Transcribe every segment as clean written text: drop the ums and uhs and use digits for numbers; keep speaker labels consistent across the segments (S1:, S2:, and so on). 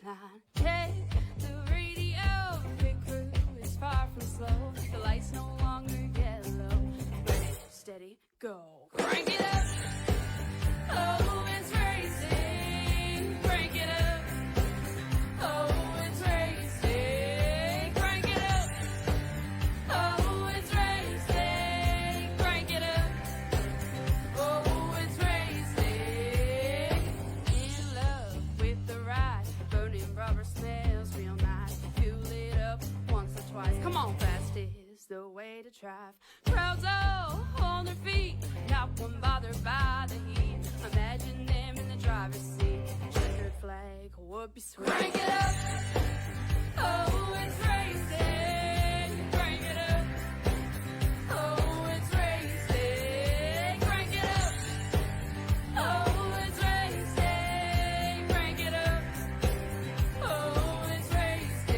S1: line. Hey, the radio, pit crew is far from slow. The lights no longer yellow. Ready, steady, go. Crank it up. Oh, it's racing. Crank it up. Oh, it's racing. Crank it up. Oh, it's racing. Crank it up. Oh, it's racing. In love with the ride. Burning rubber smells real nice. Fuel it up once or twice. Come on, fast is the way to drive. Crowds all on their feet, not one bothered by the heat. Imagine them in the driver's seat. Checkered flag would be sweet. Crank it up. Oh, it's racing. Crank it up. Oh, it's racing. Crank it up. Oh, it's racing. Crank it up. Oh, it's racing.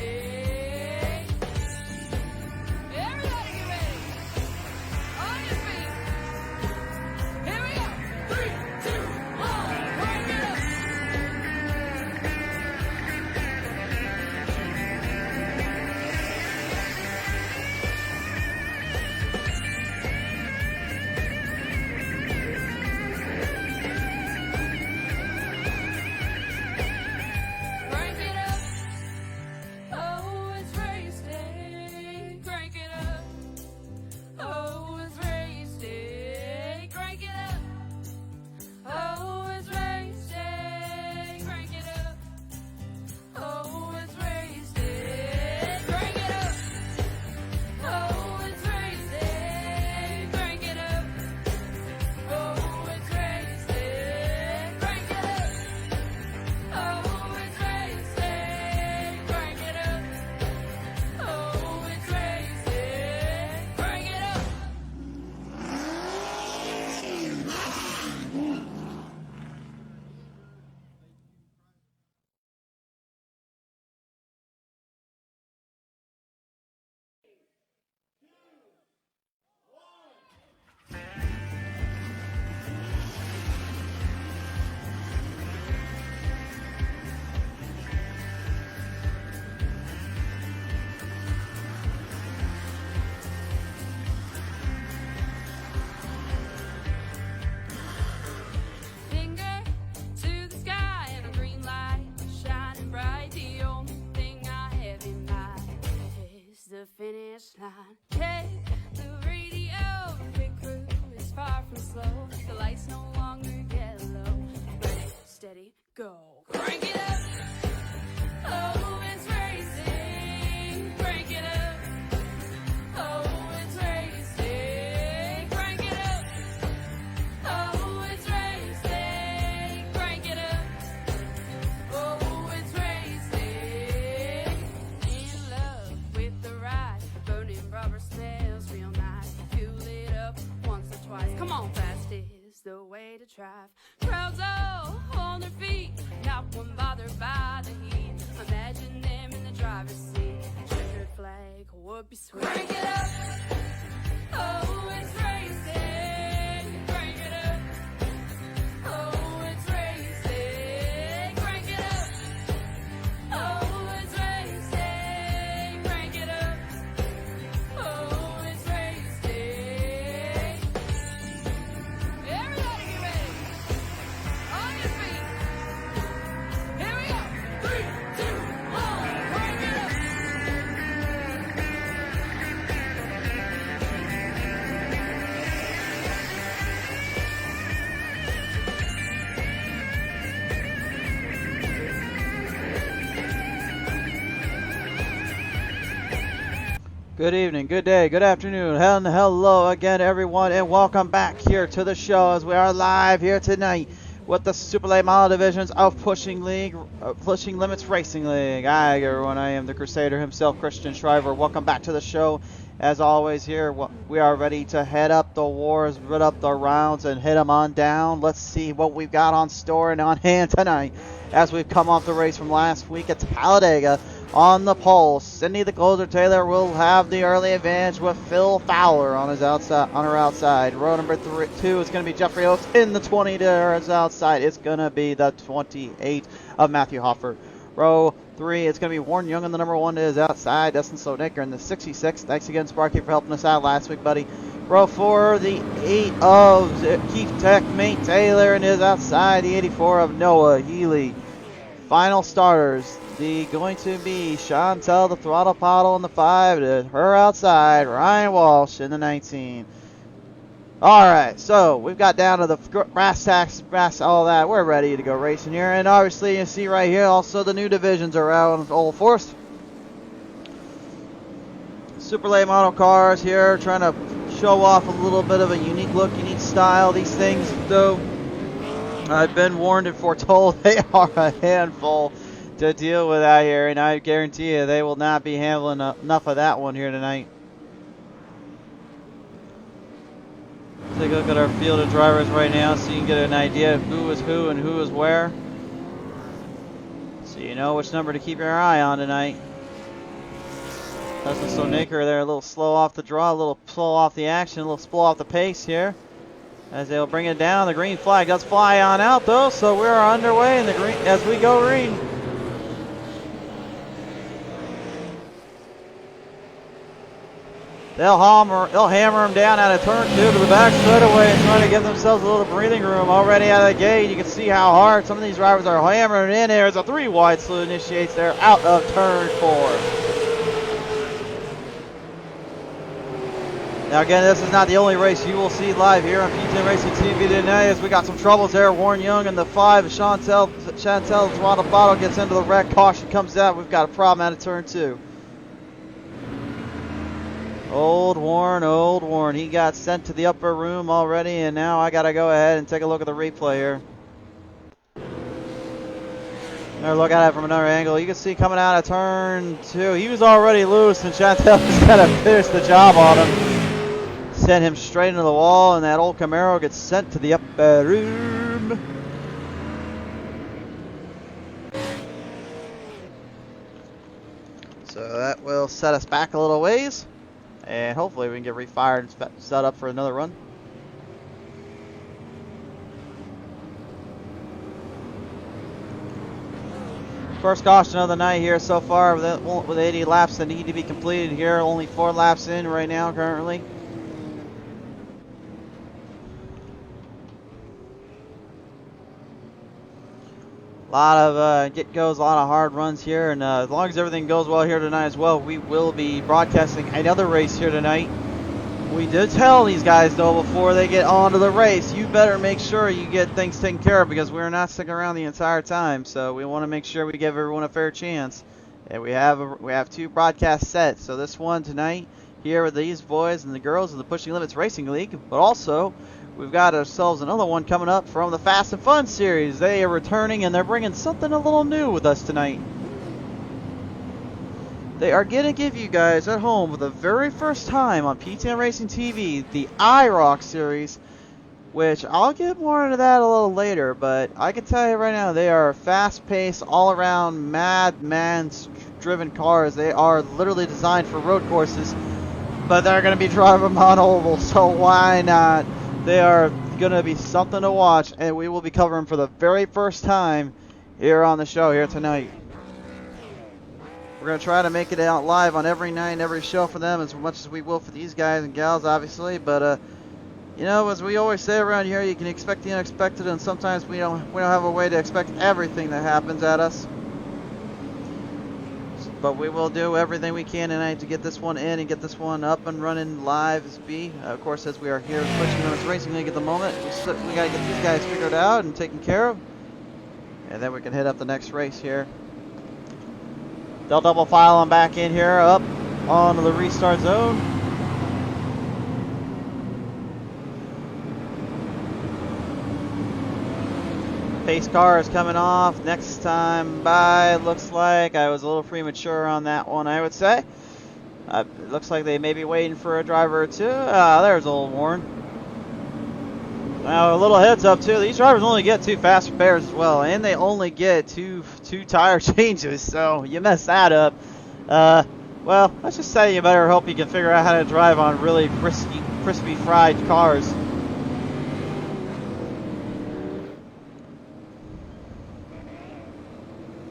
S1: Everybody get ready. On your feet. Here we go. 3, 2, 1. Crank it up. Crank it up. Oh, it's race day. Crank it up. Oh, it's race day. Crank it up. Oh, it's race day. Crank it up. Oh, it's race day. Crank it up. Oh, it's race day. Crank it up. Oh, it's race day. Crank it up. Oh, it's race day. Crank it up. Oh, it's race day. Crank it up. Finger to the sky and a green light shining bright. The only thing I have in mind is the finish line. Check the radio, pit crew is far from slow. The lights no longer yellow. Ready, steady, go. Crank it up. Oh, it's racing. Crank it up. Oh, it's racing. Crank it up. Oh, it's racing. Crank it up. Oh, it's racing. In love with the ride. Burning rubber smells real nice. Fuel it up once or twice. Come on, fast is the way to drive. Crowds all on their feet, not one bothered by the heat. Imagine them in the driver's seat. Checkered flag would be sweet. Crank it up. Oh, it's racing. Crank it up. Oh, it's racing. Crank it up. Oh, it's racing. Crank it up. Oh, it's racing. Everybody get ready. On your feet. Here we go. 3, 2, 1. Crank it up.
S2: Good evening, good day, good afternoon, and hello again, everyone, and welcome back here to the show as we are live here tonight with the Super Late Model Divisions of Pushing Limits Racing League. Hi, everyone. I am the Crusader himself, Christian Shriver. Welcome back to the show. As always, here we are ready to head up the wars, rid up the rounds, and hit them on down. Let's see what we've got on store and on hand tonight as we've come off the race from last week at Talladega. On the pole, Sydney the Closer Taylor will have the early advantage with Phil Fowler on her outside. Row number 2 is going to be Jeffrey Oaks in the 20 to his outside. It's going to be the 28 of Matthew Hoffer. Row 3, it's going to be Warren Young on the number 1 is outside. Dustin Slonaker in the 66. Thanks again, Sparky, for helping us out last week, buddy. Row 4, the 8 of Keith Tech, Mate Taylor, and is outside. The 84 of Noah Healy. Final starters, going to be Chantel, the throttle paddle in the 5, to her outside. Ryan Walsh in the 19. Alright, so we've got down to the brass tacks, all that. We're ready to go racing here. And obviously, you see right here, also the new divisions are out in full force. Super late model cars here, trying to show off a little bit of a unique look, unique style. These things, though, I've been warned and foretold they are a handful to deal with out here. And I guarantee you they will not be handling enough of that one here tonight. Take a look at our field of drivers right now so you can get an idea of who is who and who is where. So you know which number to keep your eye on tonight. That's the Sonaker there, a little slow off the draw, a little slow off the action, a little slow off the pace here. As they'll bring it down, the green flag does fly on out though, so we're underway in the green as we go green. They'll hammer them down out of turn 2 to the back straightaway and try to give themselves a little breathing room. Already out of the gate, you can see how hard some of these drivers are hammering in there as a 3 wide slip initiates there out of turn 4. Now again, this is not the only race you will see live here on PTM Racing TV tonight, as we got some troubles there. Warren Young in the 5, Chantel throttle bottle gets into the wreck. Caution comes out. We've got a problem out of turn 2. Old Warren, he got sent to the upper room already, and now I got to go ahead and take a look at the replay here. Another look at it from another angle. You can see coming out of turn 2, he was already loose, and Chantel just kind of finished the job on him. Sent him straight into the wall, and that old Camaro gets sent to the upper room. So that will set us back a little ways. And hopefully we can get refired and set up for another run. First caution of the night here so far with 80 laps that need to be completed here. Only 4 laps in right now currently. A lot of get-goes, a lot of hard runs here, and as long as everything goes well here tonight as well, we will be broadcasting another race here tonight. We did tell these guys, though, before they get on to the race, you better make sure you get things taken care of, because we're not sticking around the entire time, so we want to make sure we give everyone a fair chance. And we have 2 broadcasts set, so this one tonight here with these boys and the girls in the Pushing Limits Racing League, but also we've got ourselves another one coming up from the Fast and Fun series. They are returning, and they're bringing something a little new with us tonight. They are going to give you guys at home for the very first time on PTM Racing TV the IROC series, which I'll get more into that a little later, but I can tell you right now they are fast-paced, all-around, madman-driven cars. They are literally designed for road courses, but they're going to be driving them on ovals, so why not? They are going to be something to watch, and we will be covering for the very first time here on the show here tonight. We're going to try to make it out live on every night and every show for them as much as we will for these guys and gals, obviously. But, you know, as we always say around here, you can expect the unexpected, and sometimes we don't have a way to expect everything that happens at us. But we will do everything we can tonight to get this one in and get this one up and running live as be. Of course, as we are here Pushing Limits Racing League at the moment, we got to get these guys figured out and taken care of. And then we can hit up the next race here. They'll double file on back in here, up onto the restart zone. Pace car is coming off. Next time by, looks like I was a little premature on that one, I would say. It looks like they may be waiting for a driver or two. There's old Warren. Now, a little heads up, too. These drivers only get 2 fast repairs as well, and they only get two tire changes, so you mess that up. Well, let's just say you better hope you can figure out how to drive on really crispy fried cars.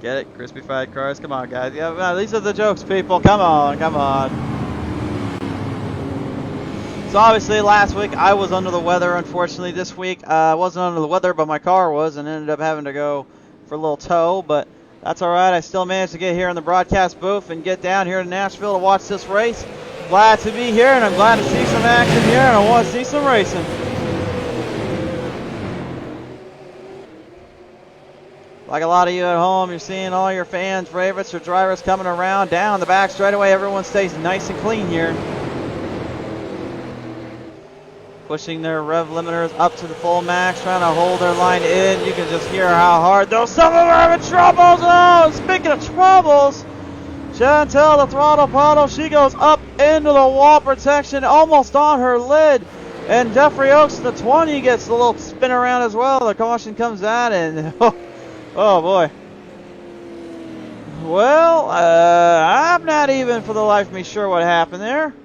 S2: Get it? Crispy fried cars. Come on, guys. Yeah, well, these are the jokes, people. Come on, come on. So obviously last week I was under the weather. Unfortunately this week I wasn't under the weather, but my car was, and ended up having to go for a little tow. But that's all right. I still managed to get here in the broadcast booth and get down here to Nashville to watch this race. Glad to be here, and I'm glad to see some action here, and I want to see some racing. Like a lot of you at home, you're seeing all your fans, favorites, or drivers coming around down the back straightaway. Everyone stays nice and clean here. Pushing their rev limiters up to the full max, trying to hold their line in. You can just hear how hard those. Some of them are having troubles. Oh, speaking of troubles, Chantel, the throttle puddle, she goes up into the wall protection, almost on her lid. And Jeffrey Oaks, the 20, gets a little spin around as well. The caution comes out, and oh boy. Well, I'm not even for the life of me sure what happened there.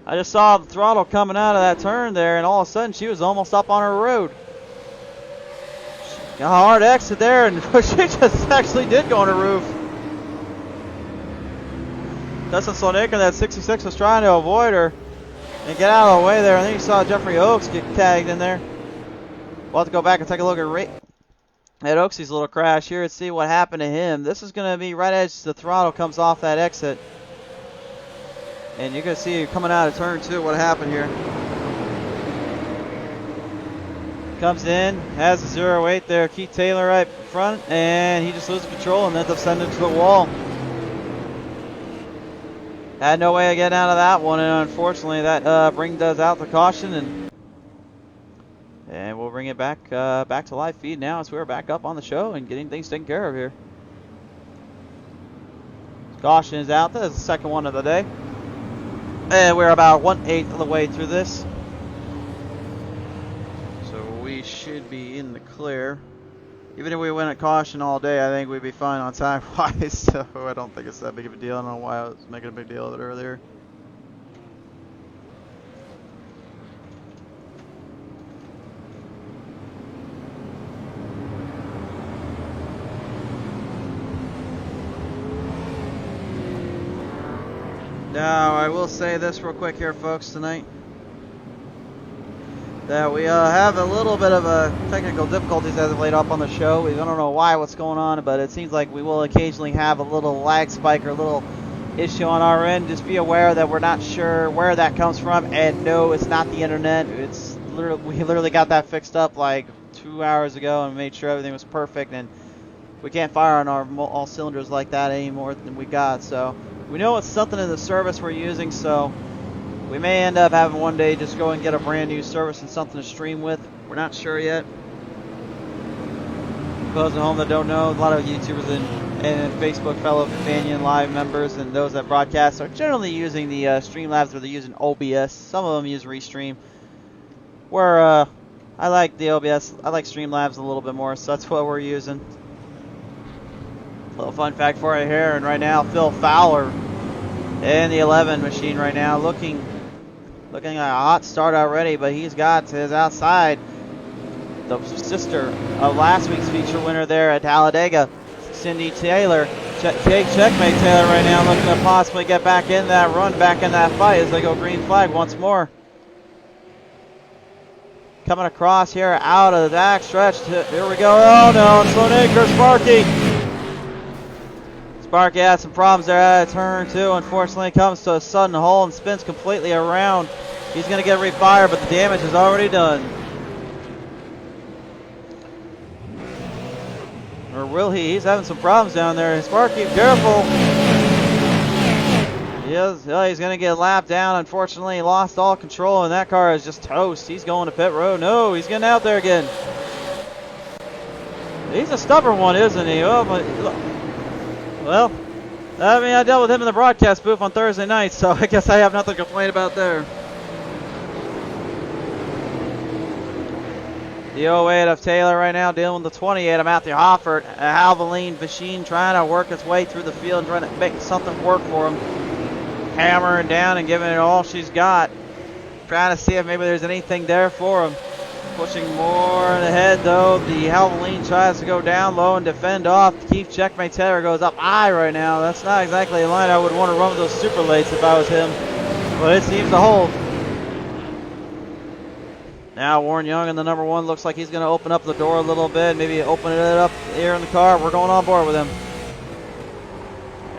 S2: I just saw the throttle coming out of that turn there, and all of a sudden she was almost up on her road. Got a hard exit there, and she just actually did go on her roof. Dustin Slonaker, that 66, was trying to avoid her and get out of the way there. And then you saw Jeffrey Oaks get tagged in there. We'll have to go back and take a look at Oaksy's little crash here and see what happened to him. This is going to be right as the throttle comes off that exit. And you're going to see coming out of turn 2 what happened here. Comes in, has a 0-8 there. Keith Taylor right in front, and he just loses control and ends up sending it to the wall. Had no way of getting out of that one, and unfortunately that does out the caution, and we'll bring it back to live feed now as we're back up on the show and getting things taken care of here. Caution is out. That is the second one of the day. And we're about 1/8 of the way through this. So we should be in the clear. Even if we went at caution all day, I think we'd be fine on time-wise. So I don't think it's that big of a deal. I don't know why I was making a big deal of it earlier. Now, I will say this real quick here, folks, tonight. That we have a little bit of technical difficulties as of late up on the show. I don't know what's going on, but it seems like we will occasionally have a little lag spike or a little issue on our end. Just be aware that we're not sure where that comes from. And no, it's not the internet. It's we literally got that fixed up like 2 hours ago and made sure everything was perfect. And we can't fire on our all cylinders like that anymore than we got. So we know it's something in the service we're using, so we may end up having one day just go and get a brand new service and something to stream with. We're not sure yet. For those at home that don't know, a lot of YouTubers and Facebook fellow Companion Live members and those that broadcast are generally using the Streamlabs, where they're using OBS. Some of them use Restream. Where I like the OBS, I like Streamlabs a little bit more, so that's what we're using. Little fun fact for you here, and right now Phil Fowler in the 11 machine right now, looking at a hot start already, but he's got his outside the sister of last week's feature winner there at Talladega, Cindy Taylor. Checkmate Taylor right now, looking to possibly get back in that run, back in that fight as they go green flag once more. Coming across here out of the back stretch. Here we go. Oh no, it's Slonaker, Sparky. Sparky had some problems there at turn 2. Unfortunately, comes to a sudden hole and spins completely around. He's going to get refired, but the damage is already done. Or will he? He's having some problems down there. Sparky, careful. He's going to get lapped down. Unfortunately, he lost all control, and that car is just toast. He's going to pit road. No, he's getting out there again. He's a stubborn one, isn't he? Oh, but, well, I mean, I dealt with him in the broadcast booth on Thursday night, so I guess I have nothing to complain about there. The 08 of Taylor right now dealing with the 28 of Matthew Hoffert. A Valvoline machine trying to work its way through the field and trying to make something work for him. Hammering down and giving it all she's got. Trying to see if maybe there's anything there for him. Pushing more ahead though. The Halloween tries to go down low and defend off. Keith Checkmate Taylor goes up high right now. That's not exactly a line I would want to run with those super lates if I was him. But it seems to hold. Now Warren Young in the number 1 looks like he's going to open up the door a little bit. Maybe open it up here in the car. We're going on board with him.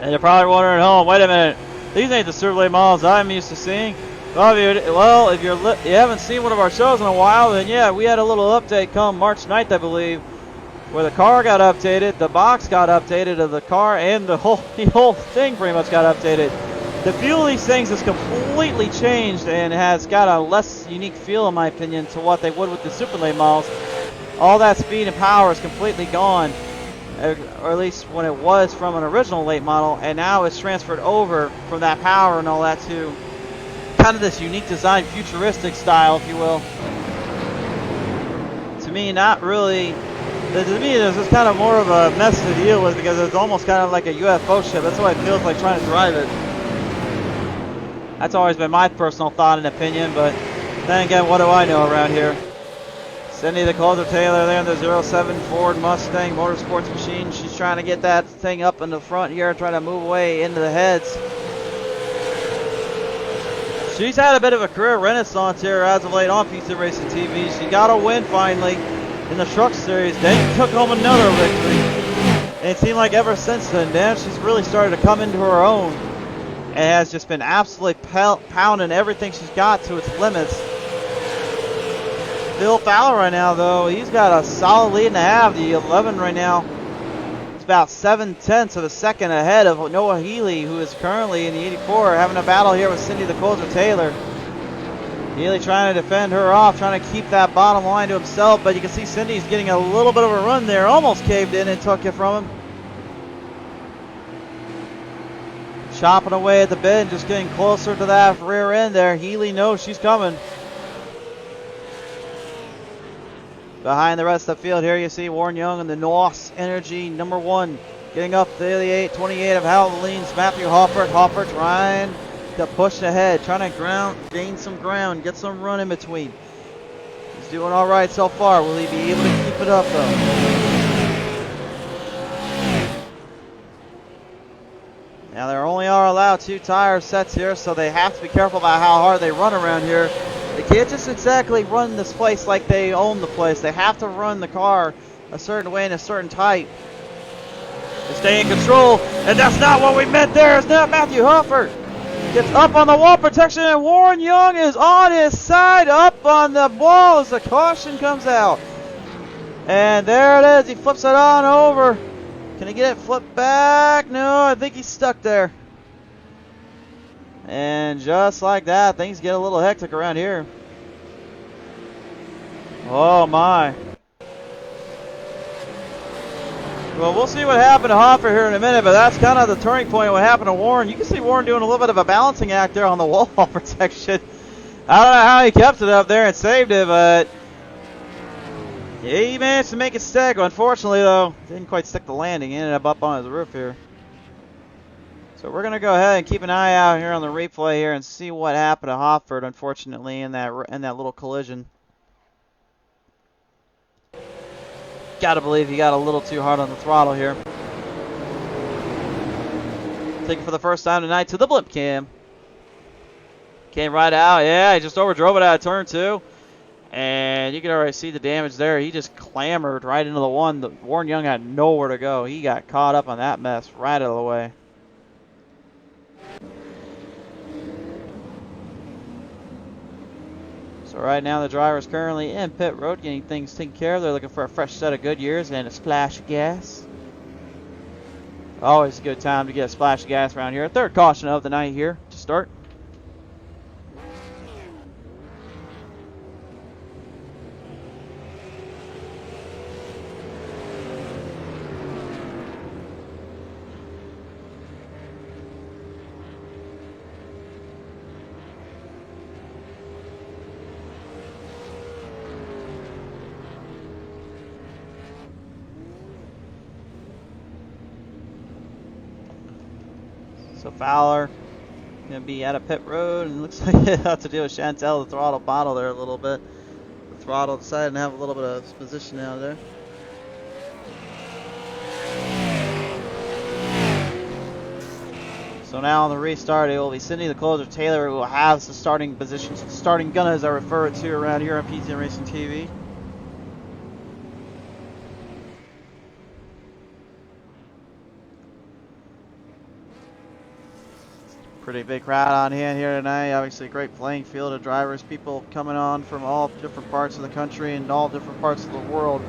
S2: And you're probably wondering at home, wait a minute. These ain't the super late models I'm used to seeing. Well, if you haven't seen one of our shows in a while, then yeah, we had a little update come March 9th, I believe, where the car got updated, the box got updated of the car, and the whole thing pretty much got updated. The feel of these things has completely changed and has got a less unique feel, in my opinion, to what they would with the super late models. All that speed and power is completely gone, or at least when it was from an original late model, and now it's transferred over from that power and all that to kind of this unique design, futuristic style, if you will. To me, not really. To me, this is kind of more of a mess to deal with because it's almost kind of like a UFO ship. That's what it feels like trying to drive it. That's always been my personal thought and opinion, but then again, what do I know around here? Cindy the Closer Taylor there in the 07 Ford Mustang Motorsports machine. She's trying to get that thing up in the front here, trying to move away into the heads. She's had a bit of a career renaissance here as of late on PTM Racing TV. She got a win finally in the Truck Series, then took home another victory. And it seemed like ever since then, she's really started to come into her own and has just been absolutely pounding everything she's got to its limits. Phil Fowler right now, though, he's got a solid lead and a half. The 11 right now. About 7/10 of a second ahead of Noah Healy, who is currently in the 84, having a battle here with Cindy the Closer Taylor. Healy trying to defend her off, trying to keep that bottom line to himself, but you can see Cindy's getting a little bit of a run there, almost caved in and took it from him. Chopping away at the bit, just getting closer to that rear end there. Healy knows she's coming. Behind the rest of the field here, you see Warren Young and the NOS Energy number 1 getting up to the 28 of Halloween's Matthew Hoffert. Hoffert trying to push ahead, trying to gain some ground, get some run in between. He's doing all right so far. Will he be able to keep it up, though? Now, they only are allowed 2 tire sets here, so they have to be careful about how hard they run around here. They can't just exactly run this place like they own the place. They have to run the car a certain way and a certain type to stay in control. And that's not what we meant there. It's not Matthew Hufford. Gets up on the wall protection, and Warren Young is on his side, up on the wall as the caution comes out. And there it is. He flips it on over. Can he get it flipped back? No, I think he's stuck there. And just like that, things get a little hectic around here. Oh my. Well, we'll see what happened to Hoffer here in a minute, but that's kind of the turning point of what happened to Warren. You can see Warren doing a little bit of a balancing act there on the wall protection. I don't know how he kept it up there and saved it, but he managed to make it stick. Unfortunately, though, didn't quite stick the landing. He ended up on his roof here. So we're going to go ahead and keep an eye out here on the replay here and see what happened to Hofford, unfortunately, in that little collision. Got to believe he got a little too hard on the throttle here. Take it for the first time tonight to the blimp cam. Came right out. Yeah, he just overdrove it out of turn 2. And you can already see the damage there. He just clambered right into the one. Warren Young had nowhere to go. He got caught up on that mess right out of the way. So right now the driver is currently in pit road getting things taken care of. They're looking for a fresh set of Goodyears and a splash of gas. Always a good time to get a splash of gas around here. Third caution of the night here to start. So Fowler going to be at a pit road, and looks like he has to do with Chantel, the throttle bottle there a little bit. The throttle, decided to have a little bit of position out there. So now on the restart, it will be Cindy, the closer, Taylor, who will have the starting position, starting gun as I refer to around here on PTM Racing TV. Pretty big crowd on hand here tonight. Obviously, a great playing field of drivers. People coming on from all different parts of the country and all different parts of the world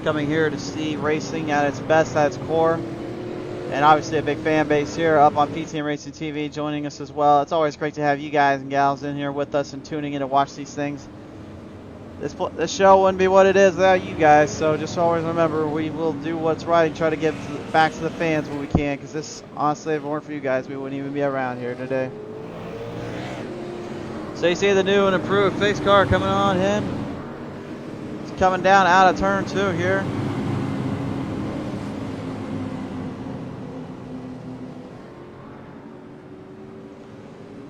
S2: coming here to see racing at its best, at its core. And obviously a big fan base here up on PTM Racing TV joining us as well. It's always great to have you guys and gals in here with us and tuning in to watch these things. This show wouldn't be what it is without you guys, so just always remember we will do what's right and try to give back to the fans when we can, because this, honestly, if it weren't for you guys, we wouldn't even be around here today. So you see the new and improved face car coming on in. It's coming down out of turn 2 here.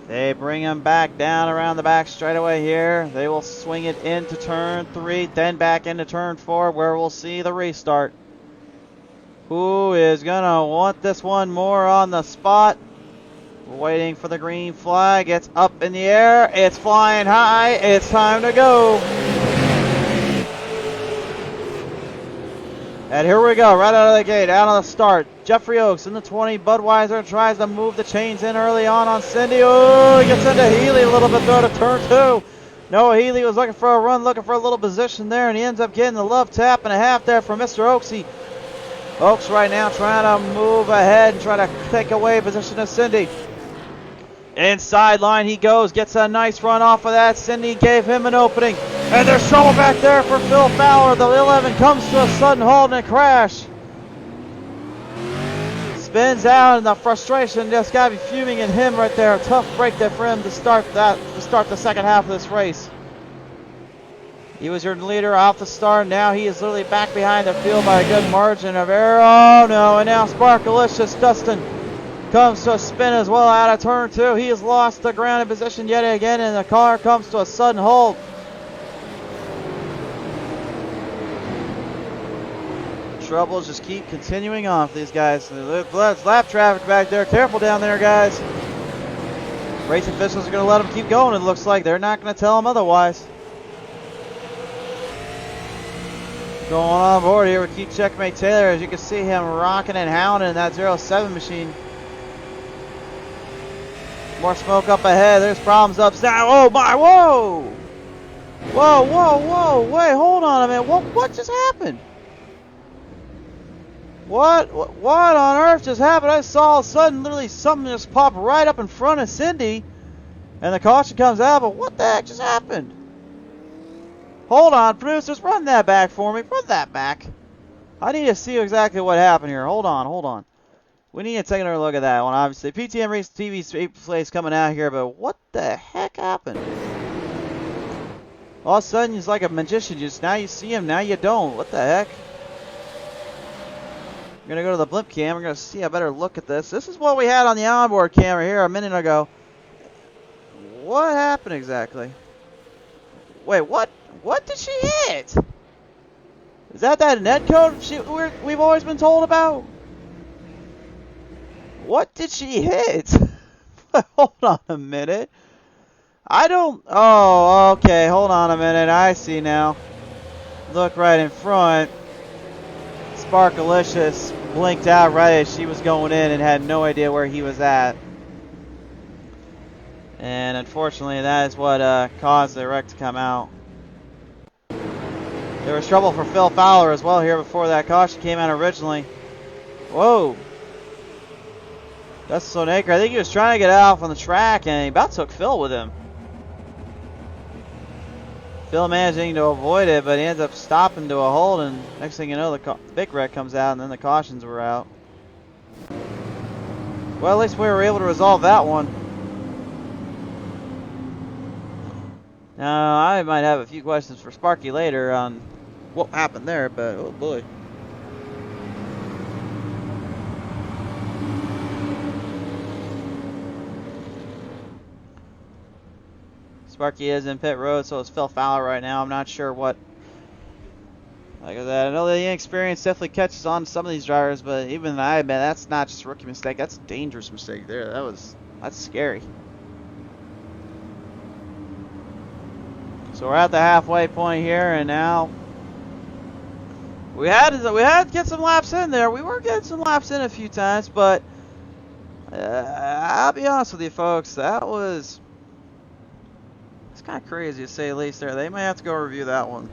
S2: They bring him back down around the back straightaway here. They will swing it into turn 3, then back into turn 4, where we'll see the restart. Who is going to want this one more on the spot? We're waiting for the green flag. It's up in the air. It's flying high. It's time to go. And here we go, right out of the gate, out on the start. Jeffrey Oaks in the 20. Budweiser tries to move the chains in early on Cindy. Oh, he gets into Healy a little bit there to turn 2. Noah Healy was looking for a run, looking for a little position there, and he ends up getting the love tap and a half there from Mr. Oaksy. Oaks right now trying to move ahead and try to take away position of Cindy. Inside line he goes, gets a nice run off of that. Cindy gave him an opening. And there's trouble back there for Phil Fowler. The 11 comes to a sudden halt and a crash. Spins out, and the frustration just got to be fuming in him right there. A tough break there for him to start the second half of this race. He was your leader off the start. Now he is literally back behind the field by a good margin of error. Oh no, and now Sparkalicious Dustin comes to a spin as well out of turn 2. He has lost the ground in position yet again, and the car comes to a sudden halt. Troubles just keep continuing on for these guys. There's lap traffic back there. Careful down there, guys. Race officials are going to let them keep going, it looks like. They're not going to tell them otherwise. Going on board here with Keith Checkmate Taylor. As you can see him rocking and hounding that 07 machine. More smoke up ahead. There's problems up now. Oh my, whoa! Whoa, whoa, whoa. Wait, hold on a minute. What just happened? What on earth just happened? I saw all of a sudden literally something just pop right up in front of Cindy. And the caution comes out, but what the heck just happened? Hold on, producers, run that back for me. Run that back. I need to see exactly what happened here. Hold on. We need to take another look at that one, obviously. PTM Race TV plays coming out here, but what the heck happened? All of a sudden, he's like a magician. Just now you see him, now you don't. What the heck? We're going to go to the blimp cam. We're going to see a better look at this. This is what we had on the onboard camera here a minute ago. What happened exactly? Wait, what did she hit? Is that net code we've always been told about? What did she hit? Hold on a minute. Oh, okay. Hold on a minute. I see now. Look right in front. Sparkalicious blinked out right as she was going in and had no idea where he was at. And unfortunately, that is what caused the wreck to come out. There was trouble for Phil Fowler as well here before that caution came out originally. Whoa. Dustin Sonaker, I think he was trying to get out on the track and he about took Phil with him. Phil managing to avoid it, but he ends up stopping to a hold, and next thing you know, the big wreck comes out, and then the cautions were out. Well, at least we were able to resolve that one. Now, I might have a few questions for Sparky later on what happened there, but oh boy. Sparky is in pit road, so it's Phil Fowler right now. I'm not sure what. Like I said, I know the inexperience definitely catches on to some of these drivers, but even I admit that's not just a rookie mistake. That's a dangerous mistake there. That's scary. So we're at the halfway point here, and now we had to get some laps in there. We were getting some laps in a few times, but I'll be honest with you, folks, it's kind of crazy to say the least there. They may have to go review that one.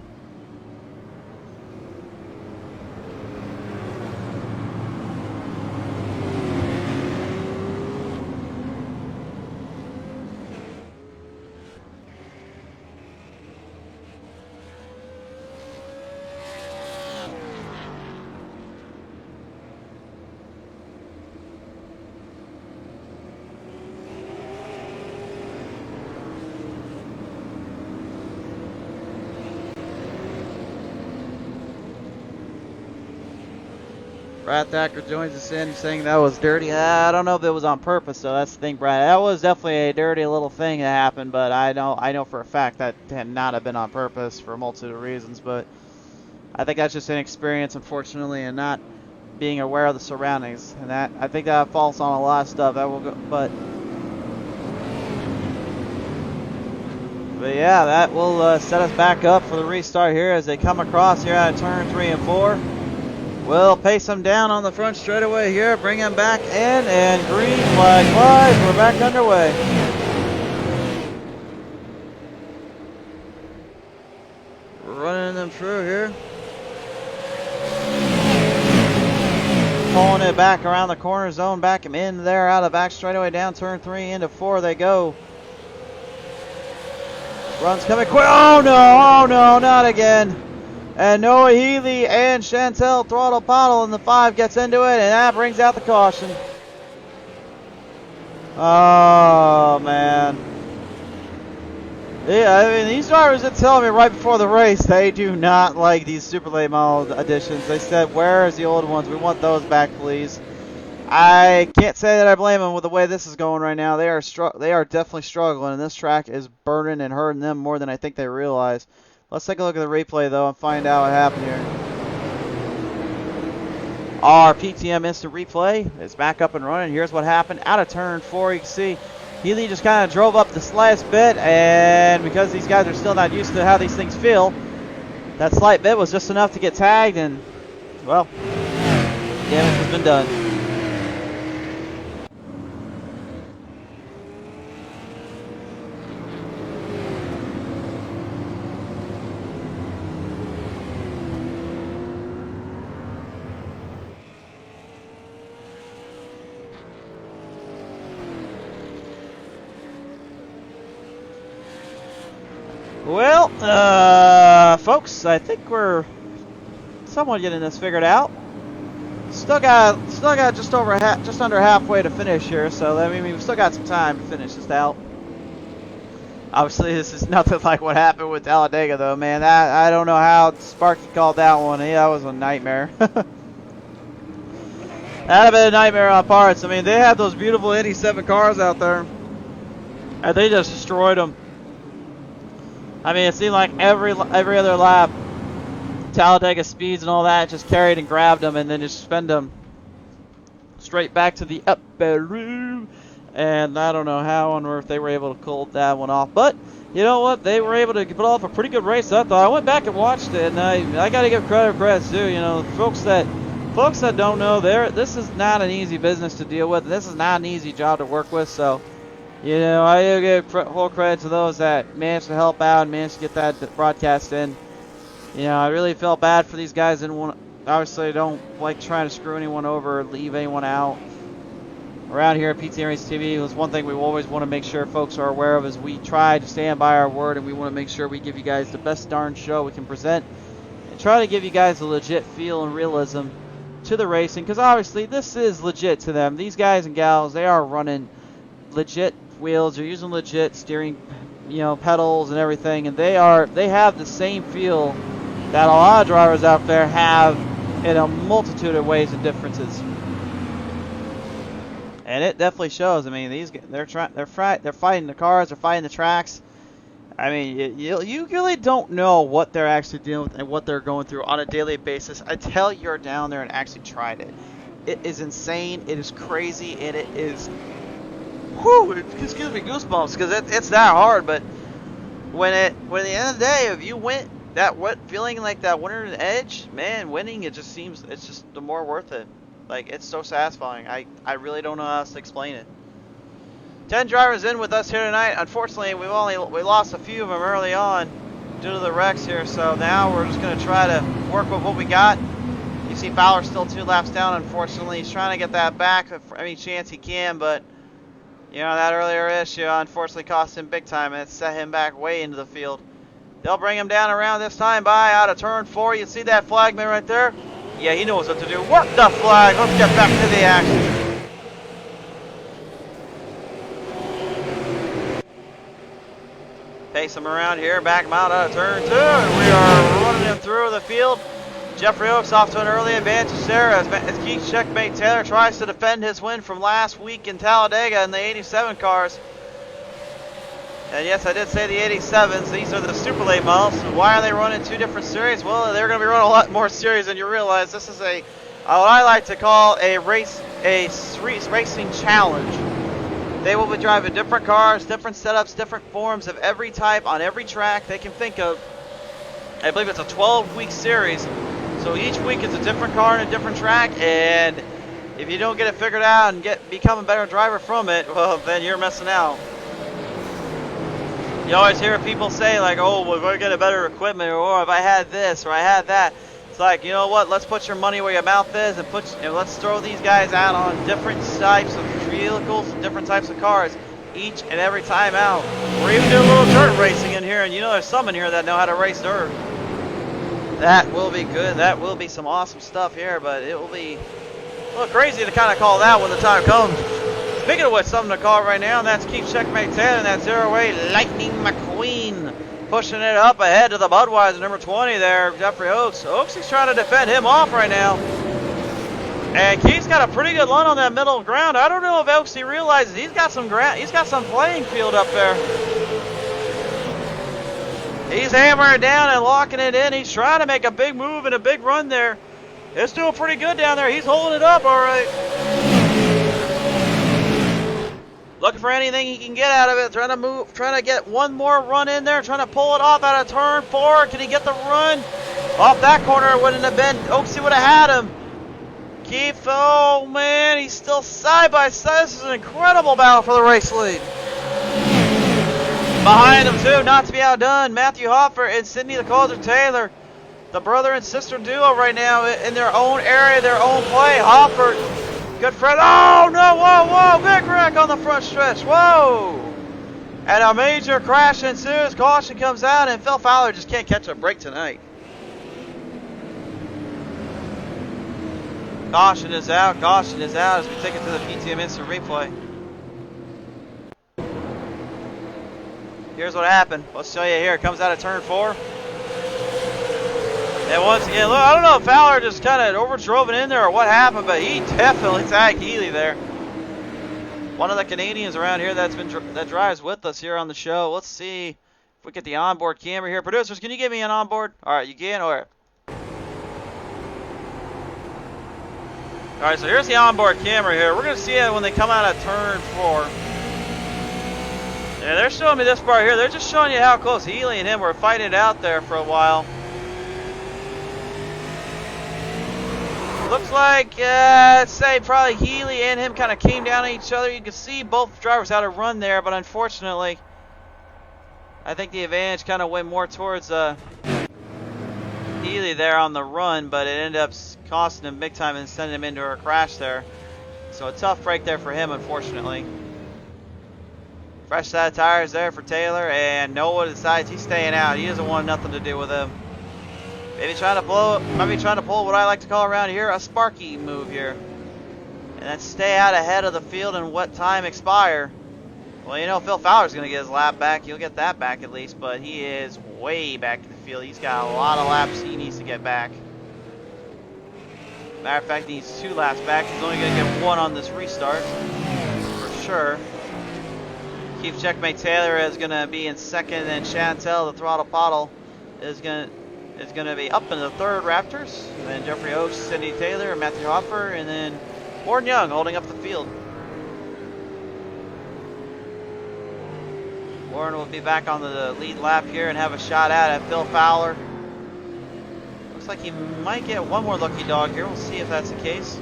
S2: Brad Thacker joins us in saying that was dirty. I don't know if it was on purpose, though. That's the thing, Brad. That was definitely a dirty little thing that happened, but I know for a fact that had not have been on purpose for a multitude of reasons. But I think that's just inexperience, unfortunately, and not being aware of the surroundings. And that I think that falls on a lot of stuff. That will go, but yeah, that will set us back up for the restart here as they come across here out of turn 3 and 4. We'll pace them down on the front straightaway here, bring them back in, and green flag flies. We're back underway. We're running them through here. Pulling it back around the corner zone, back them in there, out of back straightaway, down turn 3 into 4 they go. Runs coming quick. Oh no, not again. And Noah Healy and Chantel Throttle Pottle in the 5 gets into it, and that brings out the caution. Oh, man. Yeah, I mean, these drivers did tell me right before the race they do not like these super late model editions. They said, where's the old ones? We want those back, please. I can't say that I blame them with the way this is going right now. They are definitely struggling, and this track is burning and hurting them more than I think they realize. Let's take a look at the replay, though, and find out what happened here. Our PTM instant replay is back up and running. Here's what happened. Out of turn 4, you can see Healy just kind of drove up the slightest bit, and because these guys are still not used to how these things feel, that slight bit was just enough to get tagged, and, well, damage has been done. Well, folks, I think we're somewhat getting this figured out. Still got just under halfway to finish here, so I mean we've still got some time to finish this out. Obviously, this is nothing like what happened with Talladega, though, man. I don't know how Sparky called that one. That was a nightmare. That'd have been a nightmare on parts. I mean, they had those beautiful 87 cars out there, and they just destroyed them. I mean, it seemed like every other lap, Talladega speeds and all that just carried and grabbed them and then just spend them straight back to the upper room. And I don't know how on earth they were able to pull that one off. But you know what? They were able to put off a pretty good race, I thought. I went back and watched it, and I got to give credit where credit's due. You know, folks that don't know, this is not an easy business to deal with. This is not an easy job to work with. So, you know, I give full credit to those that managed to help out and managed to get that broadcast in. You know, I really felt bad for these guys. Obviously, I don't like trying to screw anyone over or leave anyone out. Around here at PTM Racing TV, was one thing we always want to make sure folks are aware of is we try to stand by our word, and we want to make sure we give you guys the best darn show we can present and try to give you guys a legit feel and realism to the racing, because obviously this is legit to them. These guys and gals, they are running legit wheels, they're using legit steering, you know, pedals and everything, and they have the same feel that a lot of drivers out there have in a multitude of ways and differences. And it definitely shows. I mean, they're fighting the cars, they're fighting the tracks, I mean, you really don't know what they're actually dealing with and what they're going through on a daily basis until you're down there and actually tried it. It is insane. It is crazy, and it is. Whew! It just gives me goosebumps because it's that hard. But when at the end of the day, if you win that feeling like that winner's edge, man, winning it's just the more worth it. Like, it's so satisfying. I really don't know how else to explain it. 10 drivers in with us here tonight. Unfortunately, we lost a few of them early on due to the wrecks here. So now we're just going to try to work with what we got. You see Fowler still 2 laps down, unfortunately. He's trying to get that back for any chance he can, but you know, that earlier issue unfortunately cost him big time, and it set him back way into the field. They'll bring him down around this time by out of turn 4. You see that flagman right there? Yeah, he knows what to do. Work the flag. Let's get back to the action. Pace him around here, back him out of turn 2, and we are running him through the field. Jeffrey Oaks off to an early advantage there as Keith's checkmate Taylor tries to defend his win from last week in Talladega in the 87 cars. And yes, I did say the 87s. These are the super late models. Why are they running 2 different series? Well, they're going to be running a lot more series than you realize. This is what I like to call a racing challenge. They will be driving different cars, different setups, different forms of every type on every track they can think of. I believe it's a 12-week series. So each week is a different car and a different track, and if you don't get it figured out and become a better driver from it, well, then you're missing out. You always hear people say, like, oh, well, if I get a better equipment, or if I had this, or I had that. It's like, you know what, let's put your money where your mouth is, and let's throw these guys out on different types of vehicles and different types of cars each and every time out. We're even doing a little dirt racing in here, and you know there's some in here that know how to race dirt. That will be good. That will be some awesome stuff here, but it will be a little crazy to kind of call that when the time comes. Speaking of which, something to call right now, and that's Keith Checkmate 10 and that 0-8 Lightning McQueen pushing it up ahead to the Budweiser number 20 there, Jeffrey Oaks. Oaks is trying to defend him off right now. And Keith's got a pretty good run on that middle ground. I don't know if Oaksy realizes he's got some playing field up there. He's hammering it down and locking it in. He's trying to make a big move and a big run there. It's doing pretty good down there. He's holding it up all right. Looking for anything he can get out of it. Trying to get one more run in there. Trying to pull it off out of turn 4. Can he get the run? Off that corner, it wouldn't have been. Oaksy would have had him. Keith, oh man, he's still side by side. This is an incredible battle for the race lead. Behind him, too, not to be outdone, Matthew Hoffer and Sidney the Calder Taylor. The brother and sister duo right now in their own area, their own play. Hoffer, good friend. Oh, no, whoa, big wreck on the front stretch. Whoa. And a major crash ensues. Caution comes out, and Phil Fowler just can't catch a break tonight. Caution is out as we take it to the PTM Instant Replay. Here's what happened. Let's show you here. It comes out of turn 4. And once again, look, I don't know if Fowler just kind of overdrove it in there or what happened, but he definitely tagged Healy there. One of the Canadians around here that drives with us here on the show. Let's see if we get the onboard camera here. Producers, can you give me an onboard? All right, you can? All right. All right, so here's the onboard camera here. We're going to see it when they come out of turn 4. Yeah, they're showing me this part here. They're just showing you how close Healy and him were fighting it out there for a while. Looks like, I'd say probably Healy and him kind of came down on each other. You can see both drivers had a run there, but unfortunately, I think the advantage kind of went more towards Healy there on the run, but it ended up costing him big time and sending him into a crash there. So a tough break there for him, unfortunately. Fresh set of tires there for Taylor, and Noah decides he's staying out. He doesn't want nothing to do with him. Maybe trying to pull what I like to call around here a Sparky move here. And then stay out ahead of the field and what time expire. Well, you know, Phil Fowler's going to get his lap back. He'll get that back at least, but he is way back in the field. He's got a lot of laps he needs to get back. Matter of fact, he needs 2 laps back. He's only going to get 1 on this restart, for sure. Chief Checkmate Taylor is going to be in second, and Chantel, the throttle bottle, is going to be up in the third Raptors. And then Jeffrey Oaks, Cindy Taylor, and Matthew Hopper, and then Warren Young holding up the field. Warren will be back on the lead lap here and have a shot at it. Phil Fowler. Looks like he might get one more lucky dog here. We'll see if that's the case.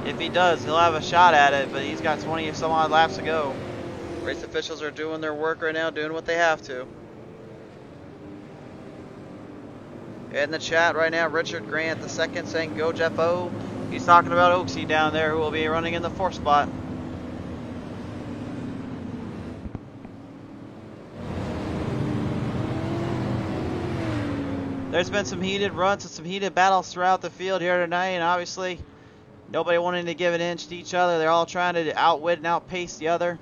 S2: If he does, he'll have a shot at it, but he's got 20 some odd laps to go. Race officials are doing their work right now, doing what they have to. In the chat right now, Richard Grant II saying go Jeff O. He's talking about Oaksy down there, who will be running in the 4th spot. There's been some heated runs and some heated battles throughout the field here tonight, and obviously nobody wanting to give an inch to each other. They're all trying to outwit and outpace the other.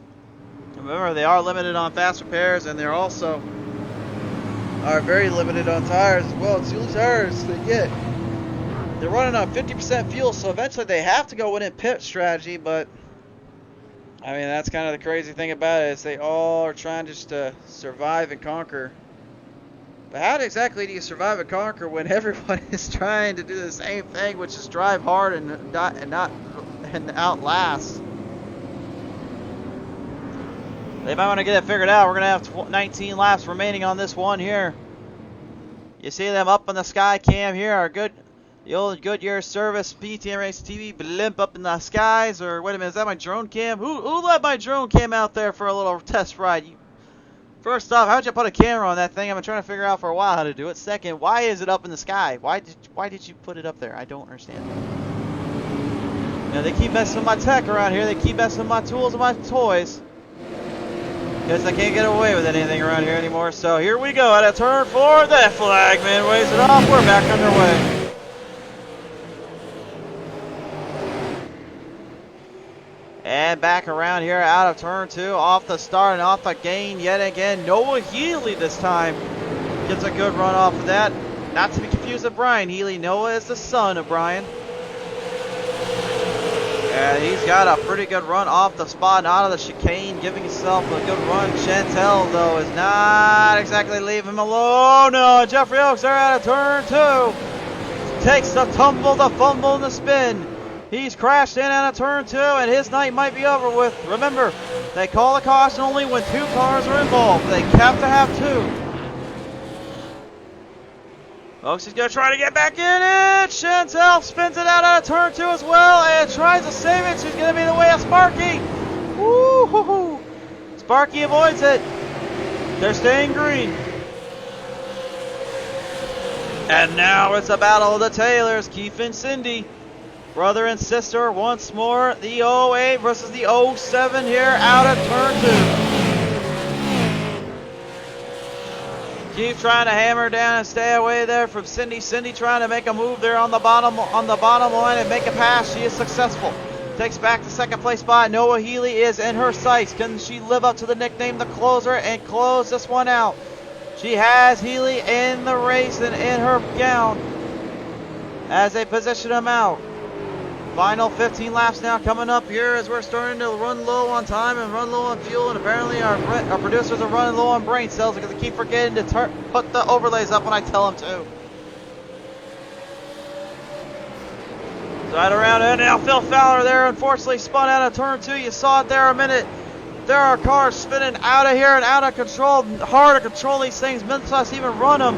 S2: Remember, they are limited on fast repairs, and they're also very limited on tires as well. It's the only tires they get. They're running on 50% fuel, so eventually they have to go in pit strategy, but I mean, that's kind of the crazy thing about it, is they all are trying just to survive and conquer. But how exactly do you survive and conquer when everyone is trying to do the same thing, which is drive hard and outlast? They might want to get it figured out. We're going to have 19 laps remaining on this one here. You see them up in the sky cam here. The old Goodyear Service PTM Racing TV blimp up in the skies. Or wait a minute, is that my drone cam? Who let my drone cam out there for a little test ride? First off, how'd you put a camera on that thing? I've been trying to figure out for a while how to do it. Second, why is it up in the sky? Why did you put it up there? I don't understand. You know, they keep messing with my tech around here. They keep messing with my tools and my toys. Guess I can't get away with anything around here anymore. So here we go. Out of turn 4, that flagman waves it off. We're back underway. And back around here out of turn 2, off the start and off the gain yet again. Noah Healy this time gets a good run off of that. Not to be confused with Brian Healy. Noah is the son of Brian. And he's got a pretty good run off the spot and out of the chicane, giving himself a good run. Chantel, though, is not exactly leaving him alone. No, Jeffrey Oaks there out of turn 2. Takes the tumble, the fumble, and the spin. He's crashed in out of turn 2, and his night might be over with. Remember, they call a caution only when 2 cars are involved. They have to have 2. Oaks is going to try to get back in it. Chantel spins it out of turn 2 as well and tries to save it. She's going to be in the way of Sparky. Woo-hoo-hoo. Sparky avoids it. They're staying green. And now it's a battle of the Taylors, Keith and Cindy. Brother and sister once more. The 08 versus the 07 here out of turn 2. Keith trying to hammer down and stay away there from Cindy. Cindy trying to make a move there on the bottom line and make a pass. She is successful. Takes back the second place spot. Noah Healy is in her sights. Can she live up to the nickname the closer and close this one out? She has Healy in the race and in her gown as they position him out. Final 15 laps now coming up here as we're starting to run low on time and run low on fuel, and apparently our producers are running low on brain cells because they keep forgetting to put the overlays up when I tell them to. Right around and now Phil Fowler there unfortunately spun out of turn 2. You saw it there a minute. There are cars spinning out of here and out of control. Hard to control these things. Mintos even run them.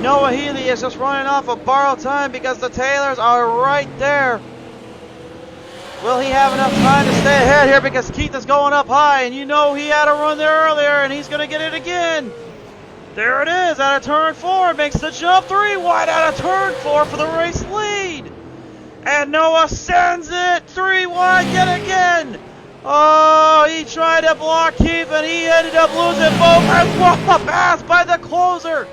S2: Noah Healy is just running off of borrowed time because the Taylors are right there. Will he have enough time to stay ahead here because Keith is going up high, and you know he had a run there earlier and he's going to get it again. There it is out of turn 4. Makes the jump 3 wide out of turn 4 for the race lead. And Noah sends it 3 wide yet again. Oh, he tried to block Keith and he ended up losing both. And what a pass by the closer.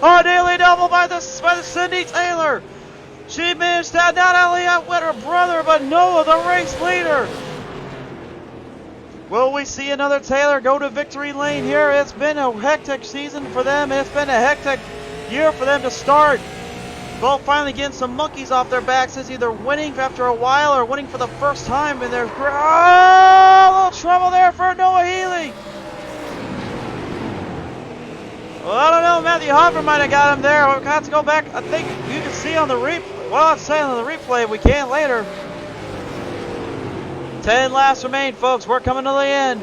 S2: A daily double by the Cindy Taylor. She managed to not only outwit her brother, but Noah, the race leader. Will we see another Taylor go to victory lane here? It's been a hectic season for them. It's been a hectic year for them to start. Both finally getting some monkeys off their backs is either winning after a while or winning for the first time in their career. Oh, a little trouble there for Noah Healy. Well, I don't know. Matthew Hopper might have got him there. We'll have to go back. I think you can see on the replay. Well, I'm saying on the replay. We can later. 10 laps remain, folks. We're coming to the end.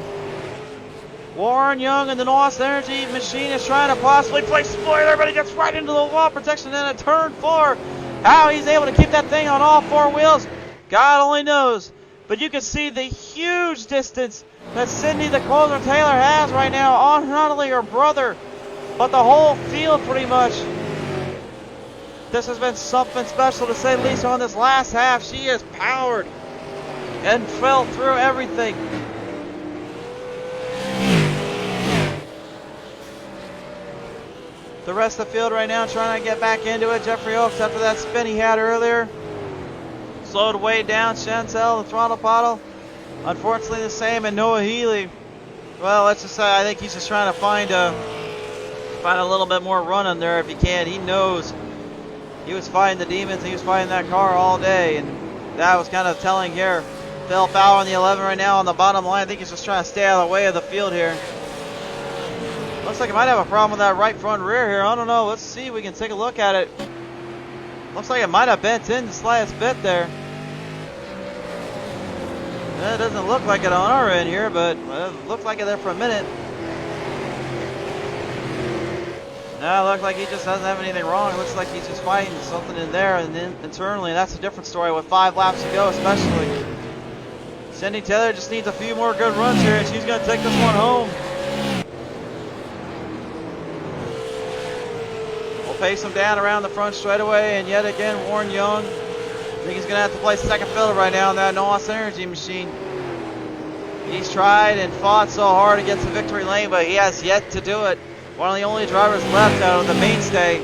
S2: Warren Young and the Lost Energy Machine is trying to possibly place spoiler, but he gets right into the wall protection in a turn 4. How he's able to keep that thing on all 4 wheels, God only knows. But you can see the huge distance that Cindy the Closer Taylor has right now on not only her brother, but the whole field pretty much. This has been something special to say the least on this last half. She is powered and fell through everything. The rest of the field right now trying to get back into it. Jeffrey Oaks, after that spin he had earlier, slowed way down. Chantel, the throttle bottle, unfortunately the same. And Noah Healy, well, let's just say I think he's just trying to find a little bit more run on there if he can. He knows he was fighting the demons. He was fighting that car all day, and that was kind of telling here. Phil Bauer on the 11 right now on the bottom line. I think he's just trying to stay out of the way of the field here. Looks like he might have a problem with that right front rear here. I don't know. Let's see. We can take a look at it. Looks like it might have bent in the slightest bit there. It doesn't look like it on our end here, but it looked like it there for a minute. Now it looks like he just doesn't have anything wrong. It looks like he's just fighting something in there and then internally. And that's a different story with 5 laps to go, especially. Cindy Taylor just needs a few more good runs here, and she's going to take this one home. Pace him down around the front straightaway, and yet again Warren Young. I think he's going to have to play second fiddle right now in that Lost Energy Machine. He's tried and fought so hard to get to victory lane, but he has yet to do it. One of the only drivers left out of the mainstay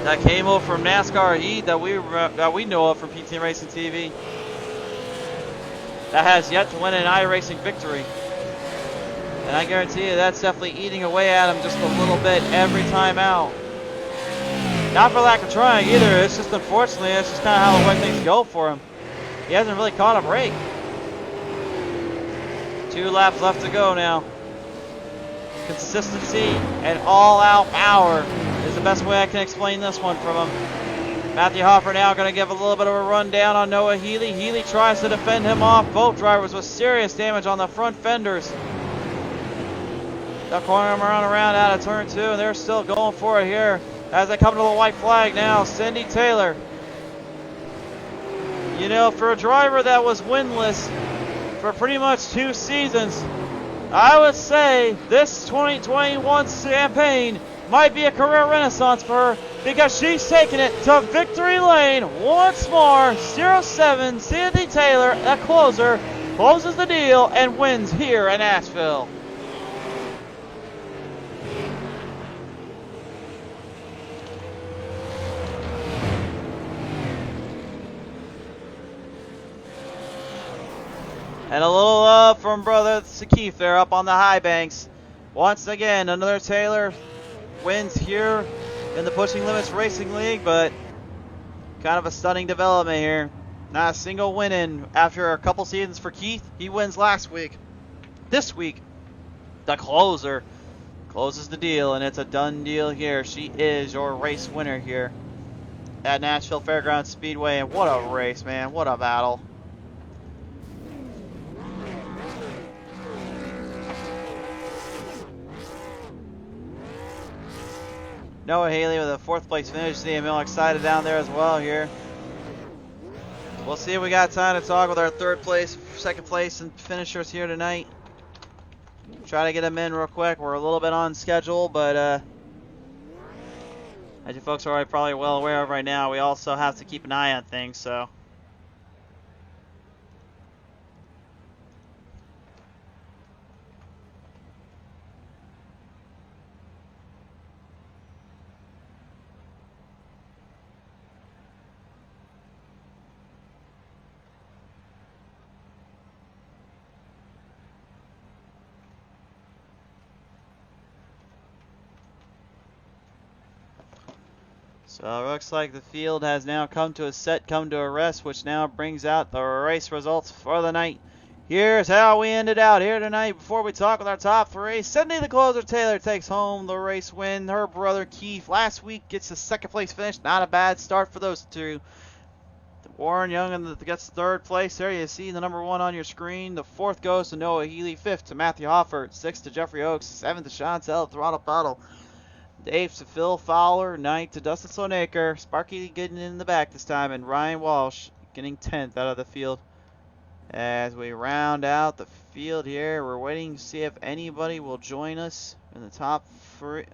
S2: that came over from NASCAR Heat that we know of from PTM Racing TV that has yet to win an iRacing victory. And I guarantee you that's definitely eating away at him just a little bit every time out. Not for lack of trying either. It's just unfortunately, it's just kind of how the way things go for him. He hasn't really caught a break. 2 laps left to go now. Consistency and all-out power is the best way I can explain this one from him. Matthew Hoffer now going to give a little bit of a run down on Noah Healy. Healy tries to defend him off. Both drivers with serious damage on the front fenders. They'll corner him around out of turn 2, and they're still going for it here. As they come to the white flag now, Cindy Taylor. You know, for a driver that was winless for pretty much 2 seasons, I would say this 2021 campaign might be a career renaissance for her because she's taking it to victory lane once more. 07 Cindy Taylor, a closer, closes the deal and wins here in Nashville. And a little love from brother Sakif there up on the high banks. Once again, another Taylor wins here in the Pushing Limits Racing League, but kind of a stunning development here. Not a single win in after a couple seasons for Keith. He wins last week. This week, the closer closes the deal, and it's a done deal here. She is your race winner here at Nashville Fairgrounds Speedway, and what a race, man. What a battle. Noah Haley with a 4th place finish. Seeing Mill excited down there as well here. We'll see if we got time to talk with our 3rd place, 2nd place, and finishers here tonight. Try to get them in real quick. We're a little bit on schedule, but as you folks are probably well aware of right now, we also have to keep an eye on things, so. So it looks like the field has now come to a rest, which now brings out the race results for the night Here's how we ended out here tonight. Before we talk with our top three, Sydney the Closer Taylor takes home the race win. Her brother Keith last week gets the second place finish. Not a bad start for those two. Warren Young gets the third place. There you see the number 1 on your screen. The fourth goes to Noah Healy. Fifth to Matthew Hoffert. Sixth to Jeffrey Oakes. Seventh to Chantel Throttle Bottle. Eighth to Phil Fowler. Ninth to Dustin Sloanaker. Sparky getting in the back this time. And Ryan Walsh getting 10th out of the field. As we round out the field here, we're waiting to see if anybody will join us in the top three,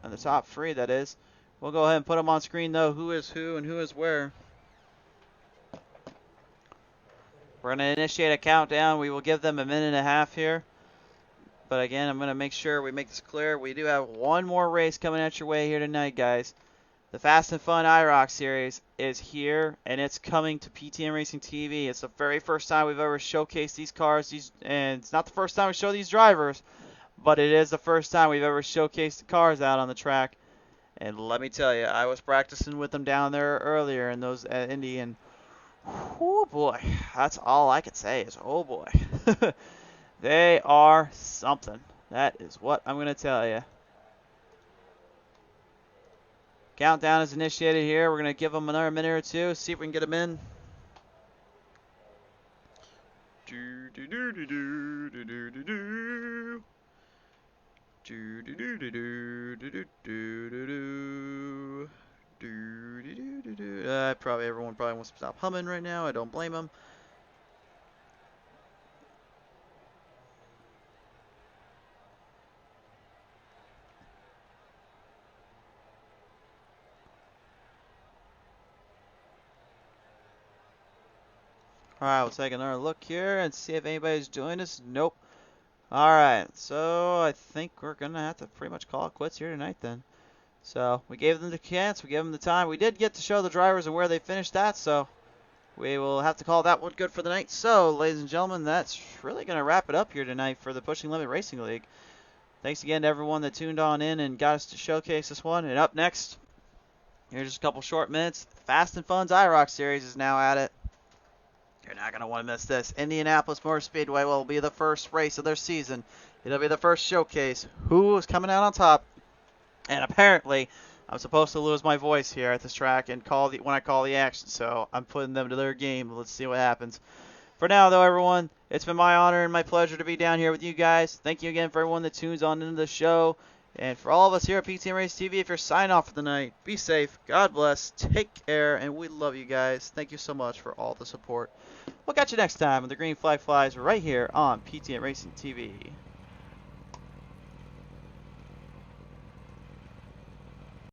S2: that is. We'll go ahead and put them on screen though, who is who and who is where. We're going to initiate a countdown. We will give them a minute and a half here. But again, I'm going to make sure we make this clear. We do have one more race coming at your way here tonight, guys. The Fast and Fun IROC series is here, and it's coming to PTM Racing TV. It's the very first time we've ever showcased these cars, and it's not the first time we show these drivers, but it is the first time we've ever showcased the cars out on the track. And let me tell you, I was practicing with them down there earlier in those at Indy, and oh boy, that's all I could say is oh boy. They are something. That is what I'm going to tell you. Countdown is initiated here. We're going to give them another minute or two, see if we can get them in. Everyone probably wants to stop humming right now. I don't blame them. Alright, we'll take another look here and see if anybody's joined us. Nope. Alright, so I think we're going to have to pretty much call it quits here tonight then. So, we gave them the chance, we gave them the time. We did get to show the drivers and where they finished at, so we will have to call that one good for the night. So, ladies and gentlemen, that's really going to wrap it up here tonight for the Pushing Limit Racing League. Thanks again to everyone that tuned on in and got us to showcase this one. And up next, here's just a couple short minutes. Fast and Fun's IROC series is now at it. You're not going to want to miss this. Indianapolis Motor Speedway will be the first race of their season. It'll be the first showcase. Who is coming out on top? And apparently, I'm supposed to lose my voice here at this track and when I call the action. So I'm putting them to their game. Let's see what happens. For now, though, everyone, it's been my honor and my pleasure to be down here with you guys. Thank you again for everyone that tunes on into the show. And for all of us here at PTM Race TV, if you're signing off for the night, be safe, God bless, take care, and we love you guys. Thank you so much for all the support. We'll catch you next time when the green flag flies right here on PTM Racing TV.